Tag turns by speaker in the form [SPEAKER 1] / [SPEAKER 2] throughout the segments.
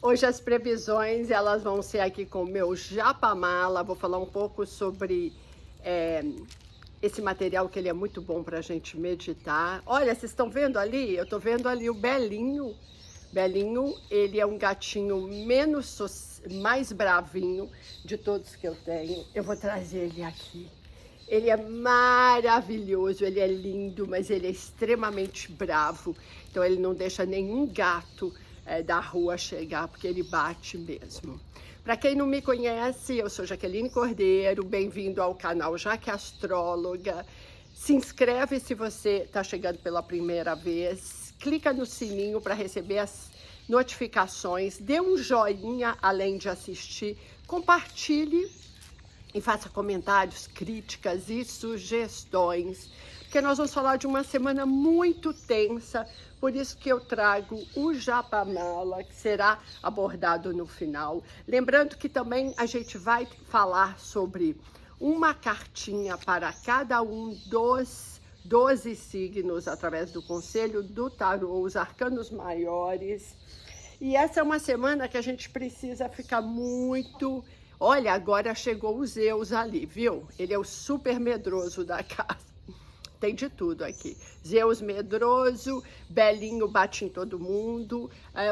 [SPEAKER 1] Hoje as previsões, elas vão ser aqui com o meu Japamala. Vou falar um pouco sobre esse material, que ele é muito bom para a gente meditar. Olha, vocês estão vendo ali? Eu estou vendo ali o Belinho. Belinho, ele é um gatinho mais bravinho de todos que eu tenho. Eu vou trazer ele aqui. Ele é maravilhoso, ele é lindo, mas ele é extremamente bravo. Então ele não deixa nenhum gato da rua chegar, porque ele bate mesmo. Para quem não me conhece, eu sou Jaqueline Cordeiro, bem-vindo ao canal Jaque Astróloga. Se inscreve se você está chegando pela primeira vez, clica no sininho para receber as notificações, dê um joinha além de assistir, compartilhe e faça comentários, críticas e sugestões, porque nós vamos falar de uma semana muito tensa, por isso que eu trago o Japamala, que será abordado no final. Lembrando que também a gente vai falar sobre uma cartinha para cada um dos 12 signos, através do Conselho do Tarô, os arcanos maiores. E essa é uma semana que a gente precisa ficar muito... Olha, agora chegou o Zeus ali, viu? Ele é o super medroso da casa. Tem de tudo aqui. Zeus medroso, Belinho bate em todo mundo,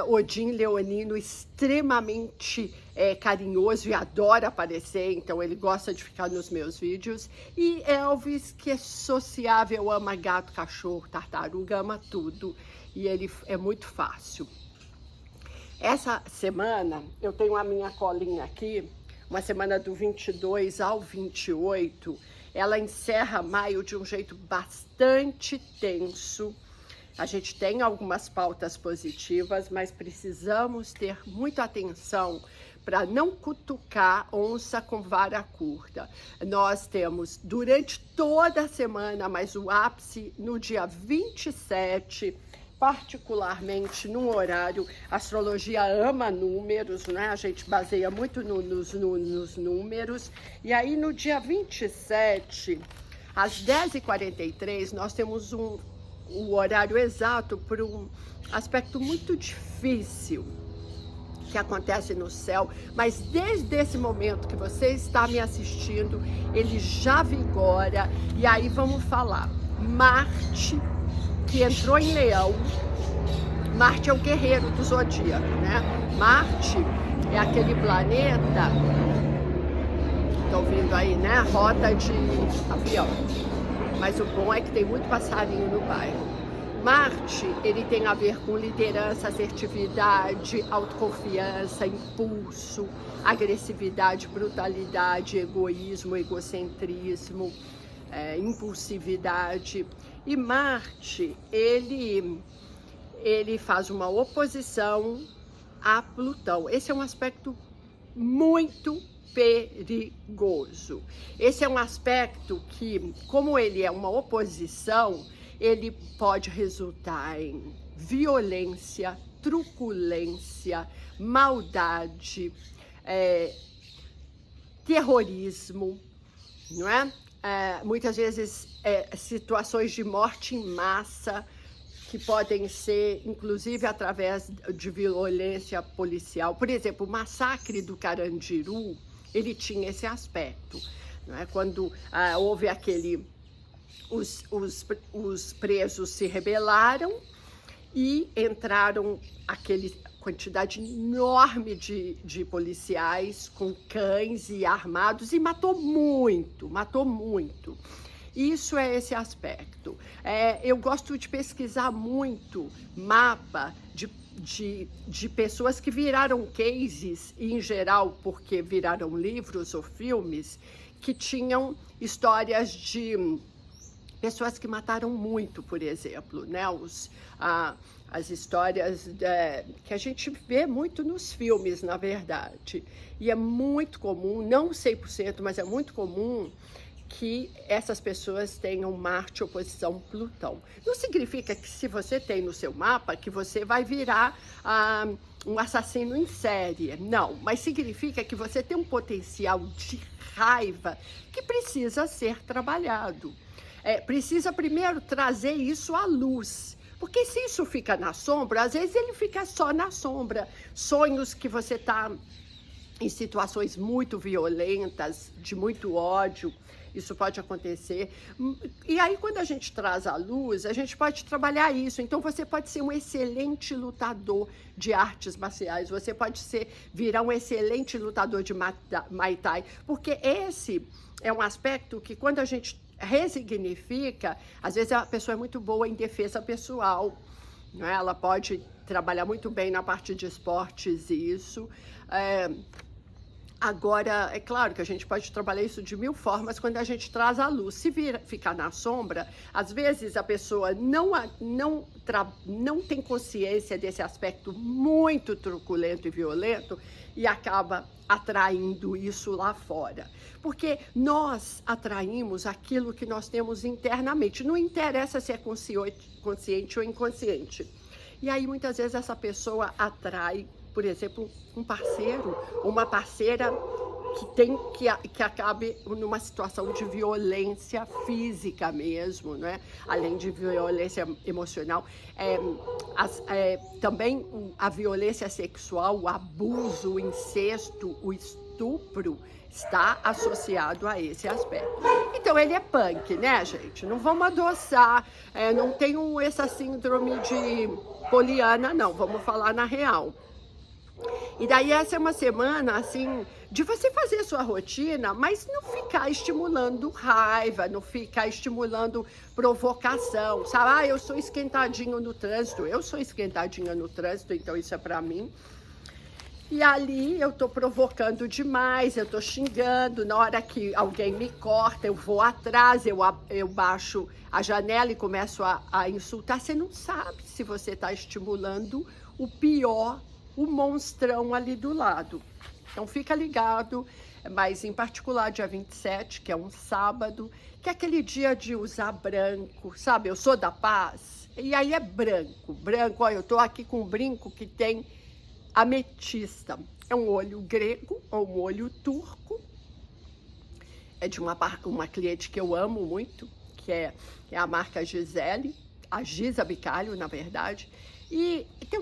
[SPEAKER 1] Odin leonino extremamente carinhoso e adora aparecer, então ele gosta de ficar nos meus vídeos. E Elvis, que é sociável, ama gato, cachorro, tartaruga, ama tudo. E ele é muito fácil. Essa semana, eu tenho a minha colinha aqui, uma semana do 22 ao 28, ela encerra maio de um jeito bastante tenso. A gente tem algumas pautas positivas, mas precisamos ter muita atenção para não cutucar onça com vara curta. Nós temos durante toda a semana, mas o ápice no dia 27, particularmente no horário. A astrologia ama números, né? A gente baseia muito nos números. E aí no dia 27, às 10h43, nós temos o horário exato para um aspecto muito difícil que acontece no céu, mas desde esse momento que você está me assistindo, ele já vigora. E aí vamos falar. Marte, que entrou em Leão. Marte é o guerreiro do zodíaco, né? Marte é aquele planeta, estão vendo aí, né? Rota de avião. Mas o bom é que tem muito passarinho no bairro. Marte, ele tem a ver com liderança, assertividade, autoconfiança, impulso, agressividade, brutalidade, egoísmo, egocentrismo, impulsividade. E Marte, ele faz uma oposição a Plutão. Esse é um aspecto muito perigoso. Esse é um aspecto que, como ele é uma oposição, ele pode resultar em violência, truculência, maldade, terrorismo, não é? Muitas vezes situações de morte em massa, que podem ser, inclusive, através de violência policial. Por exemplo, o massacre do Carandiru, ele tinha esse aspecto, não é? Quando houve os presos se rebelaram e entraram aquele quantidade enorme de policiais com cães e armados, e matou muito. Isso é esse aspecto. Eu gosto de pesquisar muito mapa de pessoas que viraram cases, e em geral porque viraram livros ou filmes, que tinham histórias de pessoas que mataram muito, por exemplo, né? As histórias que a gente vê muito nos filmes, na verdade. E é muito comum, não 100%, mas é muito comum que essas pessoas tenham Marte oposição Plutão. Não significa que, se você tem no seu mapa, que você vai virar um assassino em série. Não, mas significa que você tem um potencial de raiva que precisa ser trabalhado. Precisa primeiro trazer isso à luz, Porque se isso fica na sombra, às vezes ele fica só na sombra. Sonhos que você está em situações muito violentas, de muito ódio, isso pode acontecer. E aí, quando a gente traz à luz, a gente pode trabalhar isso. Então, você pode ser um excelente lutador de artes marciais, você pode virar um excelente lutador de Muay Thai, porque esse é um aspecto que, quando a gente resignifica, às vezes a pessoa é muito boa em defesa pessoal, né? Ela pode trabalhar muito bem na parte de esportes e isso. Agora, é claro que a gente pode trabalhar isso de mil formas quando a gente traz à luz. Se ficar na sombra, às vezes a pessoa não tem consciência desse aspecto muito truculento e violento e acaba atraindo isso lá fora. Porque nós atraímos aquilo que nós temos internamente. Não interessa se é consciente ou inconsciente. E aí, muitas vezes, essa pessoa atrai, por exemplo, um parceiro, uma parceira que acabe numa situação de violência física mesmo, né? Além de violência emocional, também a violência sexual, o abuso, o incesto, o estupro está associado a esse aspecto. Então ele é punk, né, gente? Não vamos adoçar, não tem essa síndrome de Poliana, não, vamos falar na real. E daí essa é uma semana, assim, de você fazer a sua rotina, mas não ficar estimulando raiva, não ficar estimulando provocação, sabe? Eu sou esquentadinho no trânsito, eu sou esquentadinha no trânsito, então isso é pra mim. E ali eu tô provocando demais, eu tô xingando, na hora que alguém me corta, eu vou atrás, eu baixo a janela e começo a insultar. Você não sabe se você tá estimulando o pior, o monstrão ali do lado. Então fica ligado, mas em particular dia 27, que é um sábado, que é aquele dia de usar branco, sabe? Eu sou da paz, e aí é branco, olha, eu tô aqui com um brinco que tem ametista. É um olho grego ou um olho turco, é de uma cliente que eu amo muito, que é a marca Gisele, a Giza Bicalho, na verdade. E tem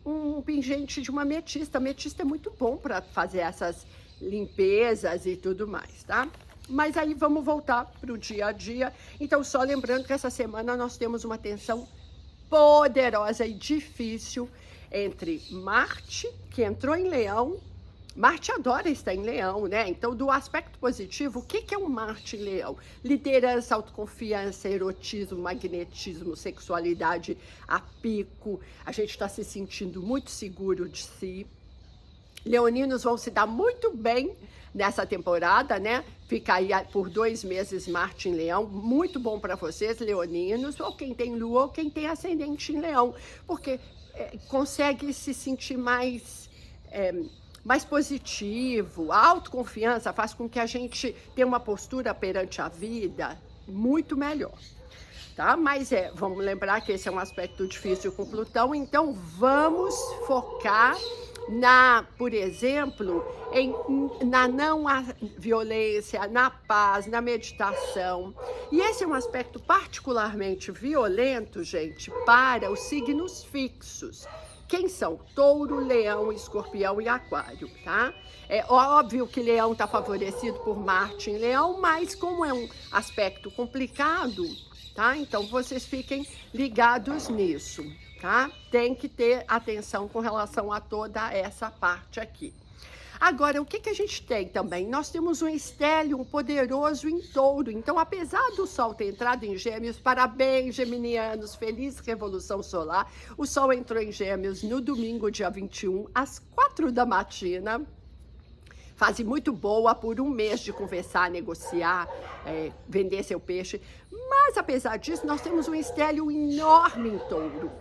[SPEAKER 1] um pingente de uma ametista. Ametista é muito bom para fazer essas limpezas e tudo mais, tá? Mas aí vamos voltar para o dia a dia. Então, só lembrando que essa semana nós temos uma tensão poderosa e difícil entre Marte, que entrou em Leão. Marte adora estar em Leão, né? Então, do aspecto positivo, o que é um Marte em Leão? Liderança, autoconfiança, erotismo, magnetismo, sexualidade a pico. A gente está se sentindo muito seguro de si. Leoninos vão se dar muito bem nessa temporada, né? Fica aí por 2 meses Marte em Leão. Muito bom para vocês, leoninos, ou quem tem lua ou quem tem ascendente em Leão. Porque consegue se sentir mais positivo. A autoconfiança faz com que a gente tenha uma postura perante a vida muito melhor, tá? Mas vamos lembrar que esse é um aspecto difícil com Plutão, então vamos focar por exemplo, na não violência, na paz, na meditação. E esse é um aspecto particularmente violento, gente, para os signos fixos. Quem são? Touro, Leão, Escorpião e Aquário, tá? É óbvio que Leão está favorecido por Marte em Leão, mas como é um aspecto complicado, tá? Então vocês fiquem ligados nisso, tá? Tem que ter atenção com relação a toda essa parte aqui. Agora, o que a gente tem também? Nós temos um estélio poderoso em Touro. Então, apesar do Sol ter entrado em Gêmeos, parabéns, geminianos, feliz revolução solar. O Sol entrou em Gêmeos no domingo, dia 21, às 4 da matina. Fase muito boa, por 1 mês de conversar, negociar, vender seu peixe. Mas, apesar disso, nós temos um estélio enorme em Touro.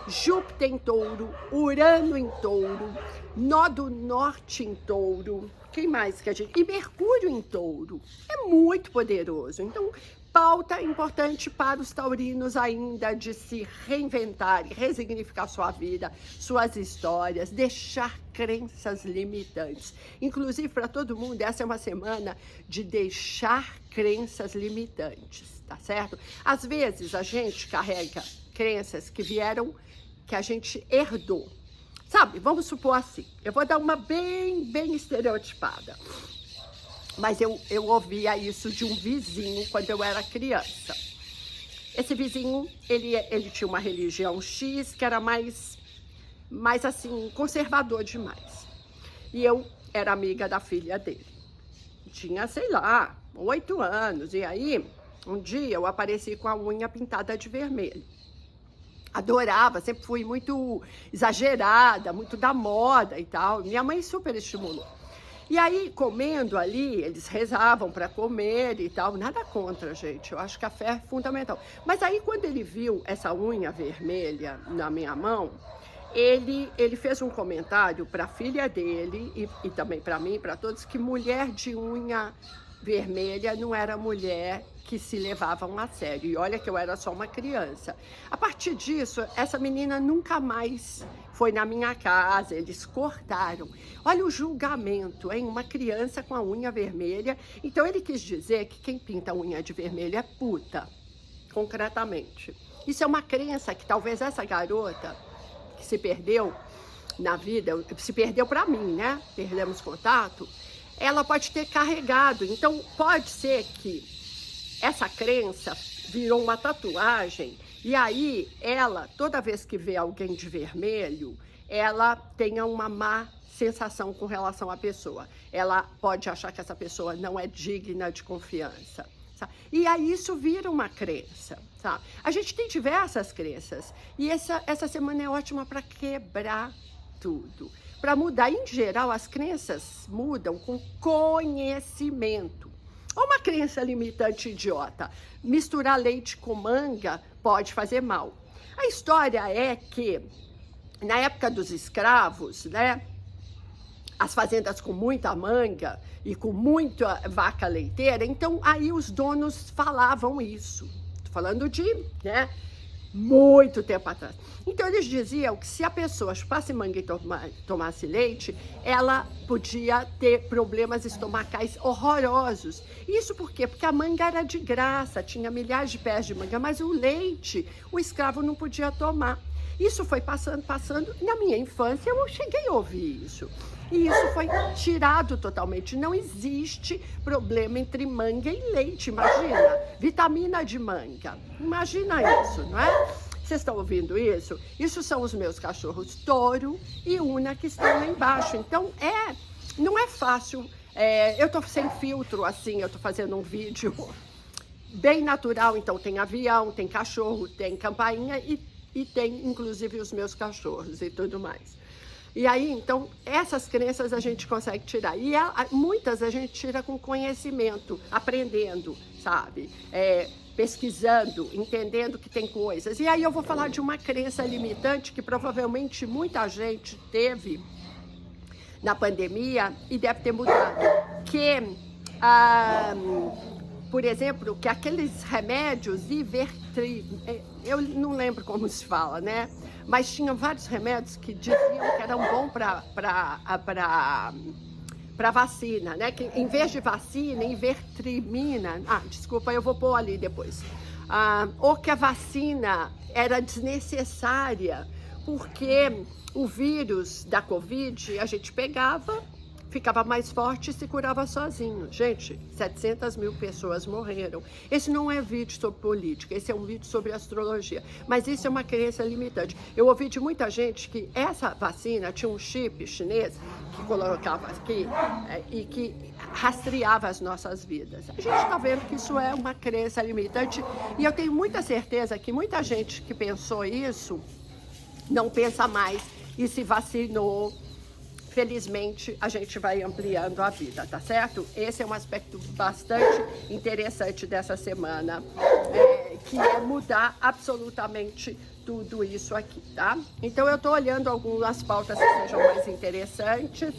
[SPEAKER 1] Júpiter em Touro, Urano em Touro, Nó do Norte em Touro. Quem mais que a gente... E Mercúrio em Touro. É muito poderoso. Então, pauta importante para os taurinos ainda de se reinventar e resignificar sua vida, suas histórias, deixar crenças limitantes. Inclusive, para todo mundo, essa é uma semana de deixar crenças limitantes, tá certo? Às vezes, a gente carrega crenças que vieram, que a gente herdou. Sabe, vamos supor assim, eu vou dar uma bem estereotipada. Mas eu ouvia isso de um vizinho quando eu era criança. Esse vizinho, ele tinha uma religião X que era mais assim, conservador demais. E eu era amiga da filha dele. Tinha, sei lá, 8 anos. E aí, um dia eu apareci com a unha pintada de vermelho. Adorava, sempre fui muito exagerada, muito da moda e tal. Minha mãe super estimulou. E aí, comendo ali, eles rezavam para comer e tal. Nada contra, gente. Eu acho que a fé é fundamental. Mas aí, quando ele viu essa unha vermelha na minha mão, ele fez um comentário para a filha dele e também para mim, para todos, que mulher de unha vermelha não era mulher que se levavam a sério. E olha que eu era só uma criança. A partir disso, essa menina nunca mais foi na minha casa, eles cortaram. Olha o julgamento, hein? Uma criança com a unha vermelha. Então ele quis dizer que quem pinta a unha de vermelho é puta, concretamente. Isso é uma crença que talvez essa garota que se perdeu na vida, se perdeu para mim, né? Perdemos contato. Ela pode ter carregado. Então pode ser que essa crença virou uma tatuagem e aí ela, toda vez que vê alguém de vermelho, ela tenha uma má sensação com relação à pessoa. Ela pode achar que essa pessoa não é digna de confiança. Sabe? E aí isso vira uma crença, sabe? A gente tem diversas crenças e essa semana é ótima para quebrar tudo, para mudar. Em geral, as crenças mudam com conhecimento. Ou uma crença limitante idiota, misturar leite com manga pode fazer mal. A história é que, na época dos escravos, né, as fazendas com muita manga e com muita vaca leiteira, então aí os donos falavam isso. Tô falando de, né, muito tempo atrás. Então eles diziam que se a pessoa chupasse manga e tomasse leite, ela podia ter problemas estomacais horrorosos. Isso por quê? Porque a manga era de graça, tinha milhares de pés de manga, mas o leite o escravo não podia tomar. Isso foi passando. Na minha infância eu cheguei a ouvir isso. E isso foi tirado totalmente. Não existe problema entre manga e leite, imagina. Vitamina de manga, imagina isso, não é? Vocês estão ouvindo isso? Isso são os meus cachorros Touro e Una que estão lá embaixo. Então, não é fácil. Eu tô sem filtro, assim, eu tô fazendo um vídeo bem natural. Então, tem avião, tem cachorro, tem campainha e tem, inclusive, os meus cachorros e tudo mais. E aí, então, essas crenças a gente consegue tirar. E muitas a gente tira com conhecimento, aprendendo, sabe? Pesquisando, entendendo que tem coisas. E aí eu vou falar de uma crença limitante que provavelmente muita gente teve na pandemia e deve ter mudado. Por exemplo, que aqueles remédios eu não lembro como se fala, né? Mas tinham vários remédios que diziam que eram bons para vacina, né? Que em vez de vacina, invertrimina. Desculpa, eu vou pôr ali depois. Ou que a vacina era desnecessária, porque o vírus da Covid a gente pegava, ficava mais forte e se curava sozinho. Gente, 700 mil pessoas morreram. Esse não é vídeo sobre política, esse é um vídeo sobre astrologia. Mas isso é uma crença limitante. Eu ouvi de muita gente que essa vacina tinha um chip chinês que colocava aqui e que rastreava as nossas vidas. A gente está vendo que isso é uma crença limitante e eu tenho muita certeza que muita gente que pensou isso não pensa mais e se vacinou. Felizmente, a gente vai ampliando a vida, tá certo? Esse é um aspecto bastante interessante dessa semana, que é mudar absolutamente tudo isso aqui, tá? Então, eu tô olhando algumas pautas que sejam mais interessantes.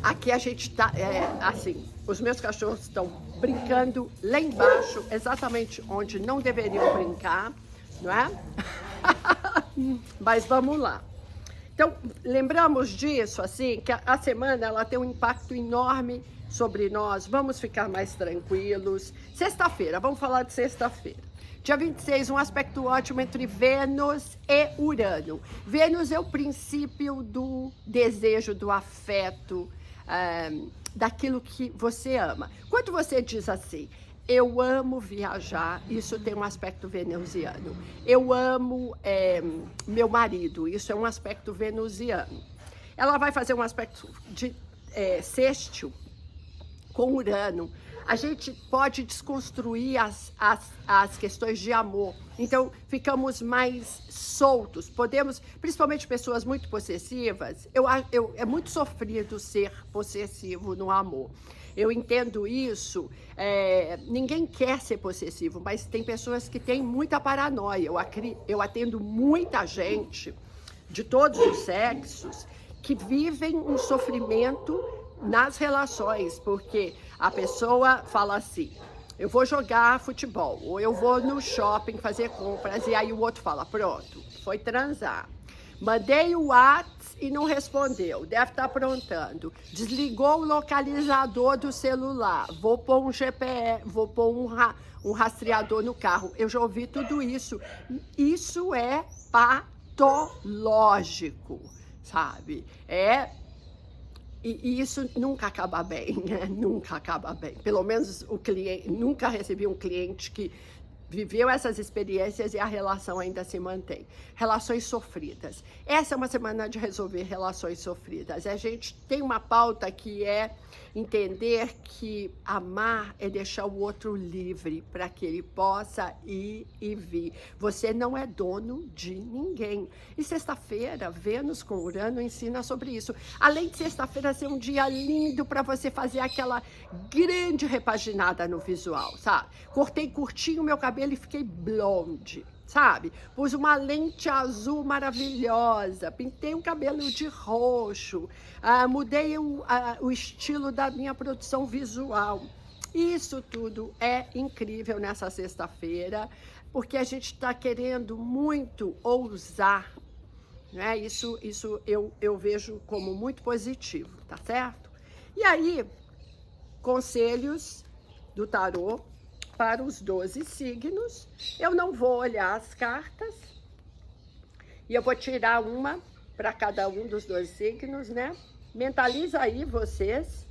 [SPEAKER 1] Aqui a gente tá, assim, os meus cachorros estão brincando lá embaixo, exatamente onde não deveriam brincar, não é? Mas vamos lá. Então, lembramos disso, assim, que a semana ela tem um impacto enorme sobre nós, vamos ficar mais tranquilos. Sexta-feira, vamos falar de sexta-feira. Dia 26, um aspecto ótimo entre Vênus e Urano. Vênus é o princípio do desejo, do afeto, daquilo que você ama. Quando você diz assim, eu amo viajar, isso tem um aspecto venusiano. Eu amo meu marido, isso é um aspecto venusiano. Ela vai fazer um aspecto de sextil com Urano. A gente pode desconstruir as questões de amor. Então, ficamos mais soltos. Podemos, principalmente pessoas muito possessivas, é muito sofrido ser possessivo no amor. Eu entendo isso, ninguém quer ser possessivo, mas tem pessoas que têm muita paranoia. Eu atendo muita gente de todos os sexos que vivem um sofrimento nas relações, porque a pessoa fala assim, eu vou jogar futebol, ou eu vou no shopping fazer compras, e aí o outro fala, pronto, foi transar. Mandei o WhatsApp e não respondeu, deve estar aprontando. Desligou o localizador do celular, vou pôr um GPS, vou pôr um rastreador no carro. Eu já ouvi tudo isso. Isso é patológico, sabe? E isso nunca acaba bem, né? Nunca acaba bem. Pelo menos o cliente, nunca recebi um cliente que viveu essas experiências e a relação ainda se mantém. Relações sofridas. Essa é uma semana de resolver relações sofridas. A gente tem uma pauta que é entender que amar é deixar o outro livre para que ele possa ir e vir. Você não é dono de ninguém. E sexta-feira, Vênus com Urano ensina sobre isso. Além de sexta-feira ser um dia lindo para você fazer aquela grande repaginada no visual, sabe? Cortei curtinho meu cabelo e fiquei blonde, sabe? Pus uma lente azul maravilhosa, pintei o cabelo de roxo, mudei o estilo da minha produção visual. Isso tudo é incrível nessa sexta-feira, porque a gente está querendo muito ousar, né? Isso eu vejo como muito positivo, tá certo? E aí, conselhos do tarô para os 12 signos. Eu não vou olhar as cartas e eu vou tirar uma para cada um dos 12 signos, né? Mentaliza aí vocês.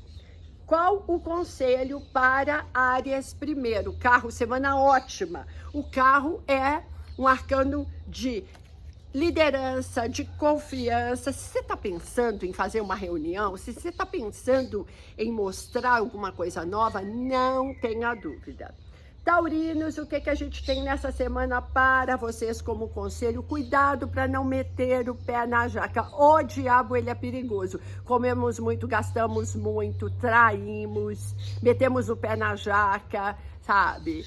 [SPEAKER 1] Qual o conselho para Áries primeiro? Carro, semana ótima. O carro é um arcano de liderança, de confiança. Se você está pensando em fazer uma reunião, se você está pensando em mostrar alguma coisa nova, não tenha dúvida. Taurinos, o que a gente tem nessa semana para vocês como conselho? Cuidado para não meter o pé na jaca. O diabo, ele é perigoso. Comemos muito, gastamos muito, traímos, metemos o pé na jaca, sabe?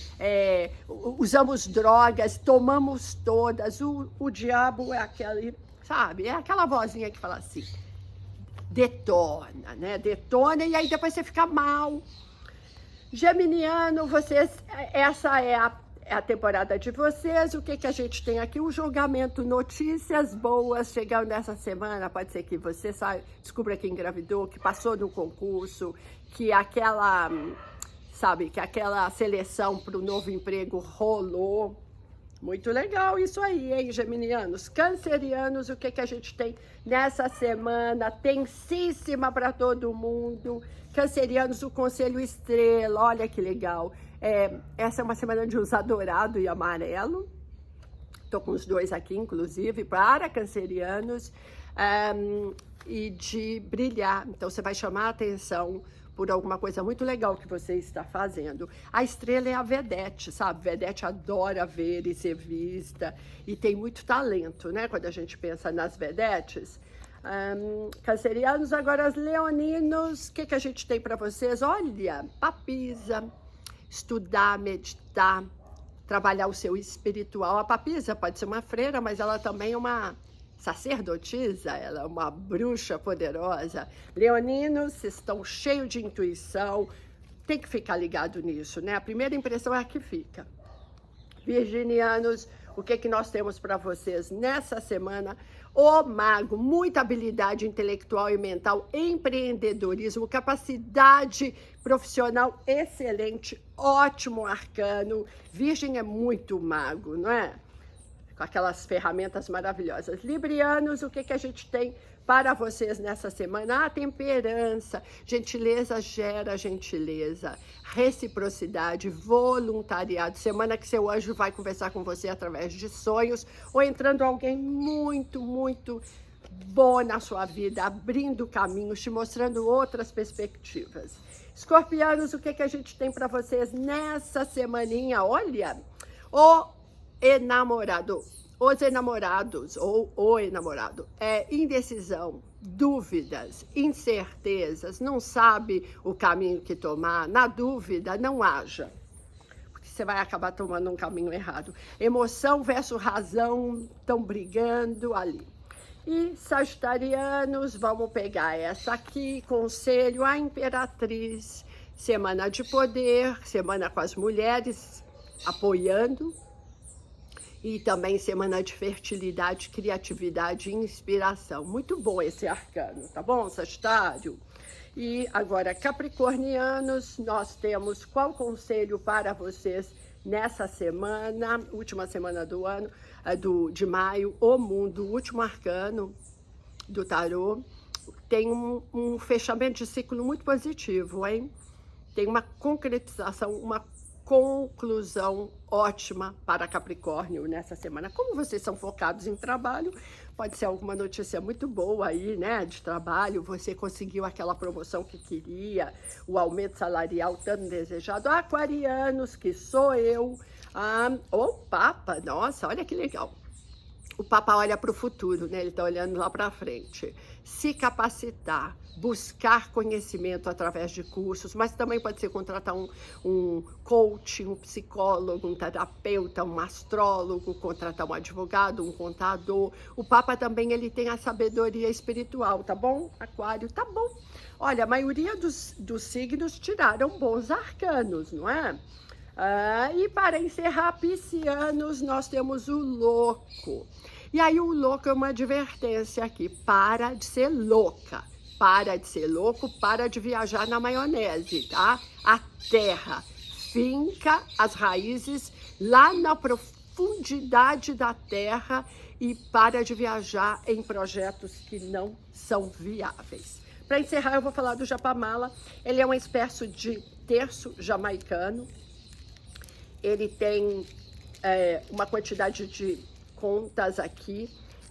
[SPEAKER 1] Usamos drogas, tomamos todas. O diabo é aquele, sabe? É aquela vozinha que fala assim, detona, né? Detona e aí depois você fica mal. Geminiano, vocês, essa é a temporada de vocês. O que a gente tem aqui? Um julgamento, notícias boas chegando nessa semana. Pode ser que você descubra que engravidou, que passou no concurso, que aquela, sabe, que aquela seleção para o novo emprego rolou. Muito legal isso aí, hein, geminianos? Cancerianos, o que a gente tem nessa semana? Tensíssima para todo mundo. Cancerianos, o Conselho Estrela, olha que legal. Essa é uma semana de usar dourado e amarelo. Tô com os dois aqui, inclusive, para cancerianos. E de brilhar. Então, você vai chamar a atenção por alguma coisa muito legal que você está fazendo. A estrela é a vedete, sabe? Vedete adora ver e ser vista e tem muito talento, né? Quando a gente pensa nas vedetes. Cancerianos, agora os leoninos, o que a gente tem para vocês? Olha, papisa, estudar, meditar, trabalhar o seu espiritual. A papisa pode ser uma freira, mas ela também é uma sacerdotisa, ela é uma bruxa poderosa. Leoninos estão cheios de intuição, tem que ficar ligado nisso, né? A primeira impressão é a que fica. Virginianos, o que nós temos para vocês nessa semana? O mago, muita habilidade intelectual e mental, empreendedorismo, capacidade profissional excelente, ótimo arcano. Virgem é muito mago, não é? Com aquelas ferramentas maravilhosas. Librianos, o que a gente tem para vocês nessa semana? Temperança, gentileza gera gentileza, reciprocidade, voluntariado. Semana que seu anjo vai conversar com você através de sonhos ou entrando alguém muito, muito bom na sua vida, abrindo caminhos, te mostrando outras perspectivas. Escorpianos, o que a gente tem para vocês nessa semaninha? Olha, o enamorado, os enamorados ou o enamorado é indecisão, dúvidas, incertezas, não sabe o caminho que tomar. Na dúvida, não haja, porque você vai acabar tomando um caminho errado. Emoção versus razão estão brigando ali. E sagitarianos, vamos pegar essa aqui, conselho, a imperatriz, semana de poder, semana com as mulheres apoiando, e também semana de fertilidade, criatividade e inspiração. Muito bom esse arcano, tá bom, Sagitário? E agora, capricornianos, nós temos qual conselho para vocês nessa semana, última semana do ano, de maio, o mundo, o último arcano do tarô, tem um fechamento de ciclo muito positivo, hein? Tem uma concretização, uma conclusão ótima para Capricórnio nessa semana. Como vocês são focados em trabalho, pode ser alguma notícia muito boa aí, né, de trabalho, você conseguiu aquela promoção que queria, o aumento salarial tanto desejado. Aquarianos, que sou eu, o Papa, nossa, olha que legal. O Papa olha para o futuro, né? Ele está olhando lá para frente. Se capacitar, buscar conhecimento através de cursos, mas também pode ser contratar um coach, um psicólogo, um terapeuta, um astrólogo, contratar um advogado, um contador. O Papa também ele tem a sabedoria espiritual, tá bom? Aquário, tá bom. Olha, a maioria dos signos tiraram bons arcanos, não é? E para encerrar, piscianos, nós temos o louco. E aí o louco é uma advertência aqui, para de ser louca, para de ser louco, para de viajar na maionese, tá? A terra, finca as raízes lá na profundidade da terra e para de viajar em projetos que não são viáveis. Para encerrar, eu vou falar do Japamala. Ele é uma espécie de terço jamaicano. Ele tem uma quantidade de contas aqui,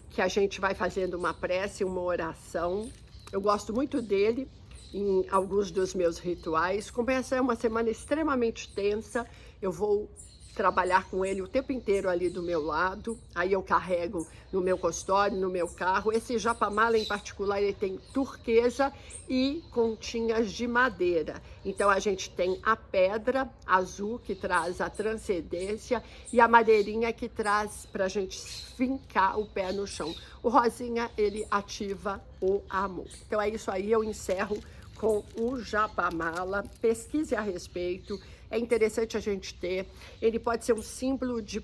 [SPEAKER 1] que a gente vai fazendo uma prece, uma oração. Eu gosto muito dele em alguns dos meus rituais. Como essa é uma semana extremamente tensa, eu vou trabalhar com ele o tempo inteiro ali do meu lado. Aí eu carrego no meu consultório, no meu carro. Esse Japamala em particular, ele tem turquesa e continhas de madeira. Então a gente tem a pedra azul que traz a transcendência e a madeirinha que traz pra gente fincar o pé no chão. O rosinha, ele ativa o amor. Então é isso aí, eu encerro com o Japamala. Pesquise a respeito. É interessante a gente ter, ele pode ser um símbolo de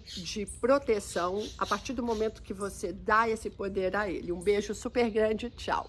[SPEAKER 1] proteção a partir do momento que você dá esse poder a ele. Um beijo super grande, tchau!